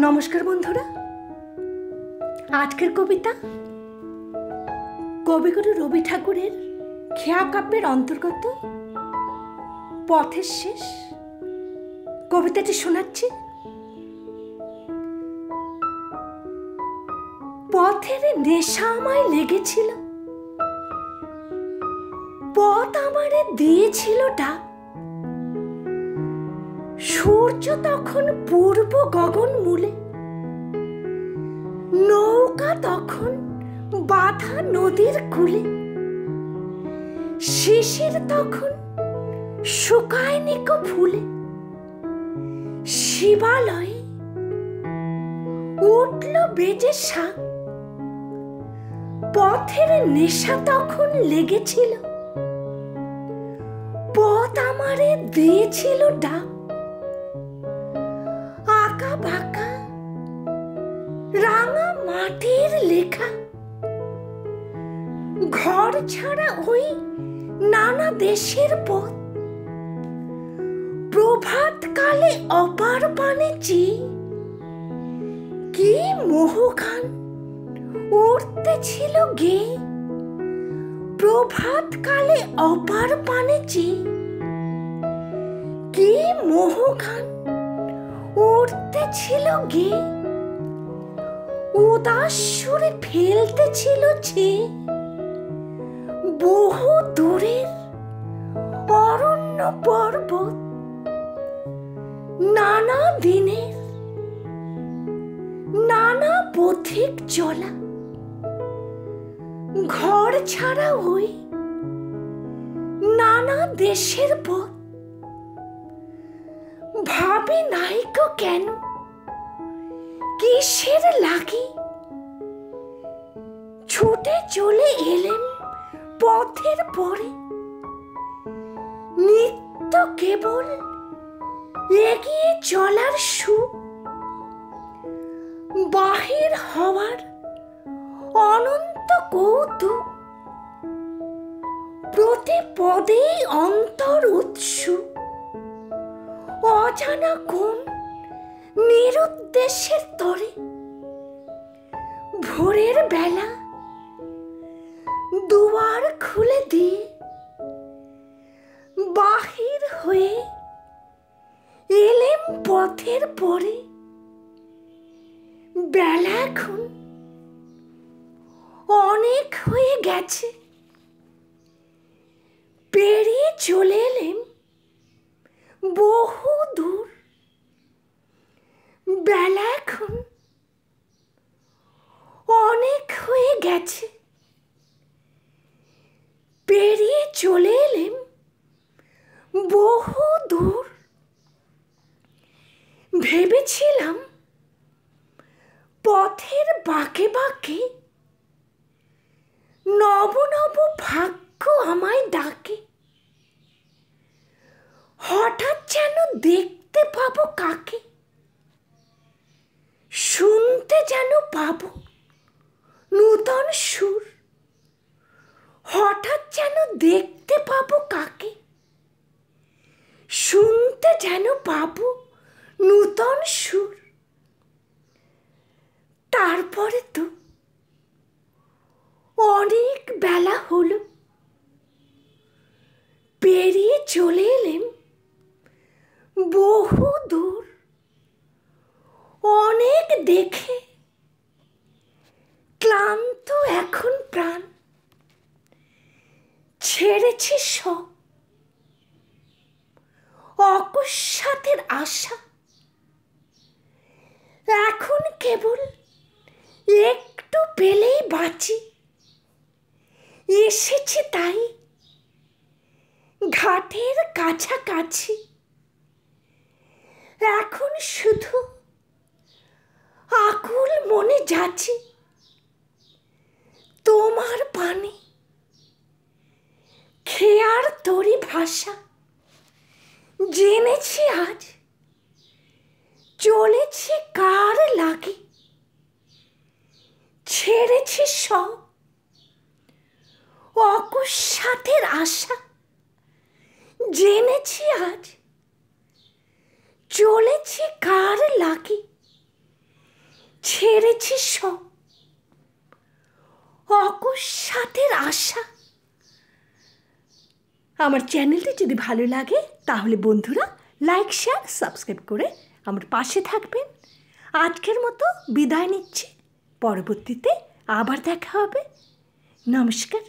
নমস্কার বন্ধুরা, আজকের কবিতা কবিগুরু রবি ঠাকুরের খেয়া কাব্যের অন্তর্গত পথের শেষ। কবিতাটি শোনাচ্ছি। পথের নেশা আমায় লেগেছিল, পথ আমারে দিয়েছিল ডাক। সূর্য তখন পূর্ব গগন মূলে, নৌকা তখন বাঁধা নদীর কূলে। শিশির তখন শুকায়নি কো ফুলে, শিবালয়ে উঠল বেজে শাঁখ। পথের নেশা তখন লেগেছিল, পথ আমারে দিয়েছিল ডাক। আঁকা বাঁকা রাঙা মাটির লেখা, ঘর ছাড়া ওই নানা দেশের পথ। প্রভাত কালে অপার পানে চেয়ে কি মোহগান উঠতেছিল গে। প্রভাত কালে অপার পানে চেয়ে কি মোহগান উঠতেছিল গে। উদাস সুরে ফেলতেছিল ছে বহু দূরের অরণ্য পর্বত। নানা দিনের নানা পথিক চলা, ঘর ছাড়া ওই নানা দেশের পথ। ভাবি নাইকো কেন কিসের লাগি, ছুটে চলে এলেম পথের পরে। নিত্য কেবল এগিয়ে চলার সুখ, বাহির হওয়ার অনন্ত কৌতুক। প্রতি পদেই অন্তর উৎসুক, অজানা কোন নিরুদ্দেশের তরে। ভোরের বেলা দুয়ার খুলে দিয়ে বাহির হয়ে এলেম পথের পরে। বেলা এখন অনেক হয়ে গেছে, পেরিয়ে চলে এলেম বহু দূর। বেলা এখন অনেক হয়ে গেছে, পেরিয়ে চলে এলেম বহু দূর। ভেবেছিলাম পথের বাঁকে বাঁকে নব নব ভাগ্য আমায় ডাকে। হঠাৎ যেন দেখতে পাবো কাকে, শুনতে যেন পাবো নূতন সুর। হঠাৎ যেন দেখতে পাবো কাকে, শুনতে যেন পাবো নূতন সুর। তারপরে তো অনেক বেলা হলো, পেরিয়ে চলে এলেম বহু দূর। অনেক দেখে ক্লান্ত এখন প্রাণ, ছেড়েছি সব অকস্মাতের আশা। এখন কেবল একটু পেলেই বাঁচি, এসেছি তাই ঘাটের কাছাকাছি। এখন শুধু আকুল মনে যাচ্ছি তোমার পানে। খেয়ার তরি ভাষা জেনেছি আজ, চলেছি কার লাগে। ছেড়েছি সব অকস্মাতের আশা, জেনেছি আজ চলেছি কার লাগে। ছেড়েছি সব, অকস্মাতের আশা। আমার চ্যানেলটি যদি ভালো লাগে তাহলে বন্ধুরা লাইক, শেয়ার, সাবস্ক্রাইব করে আমার পাশে থাকবেন। আজকের মতো বিদায় নিচ্ছি, পরবর্তীতে আবার দেখা হবে। নমস্কার।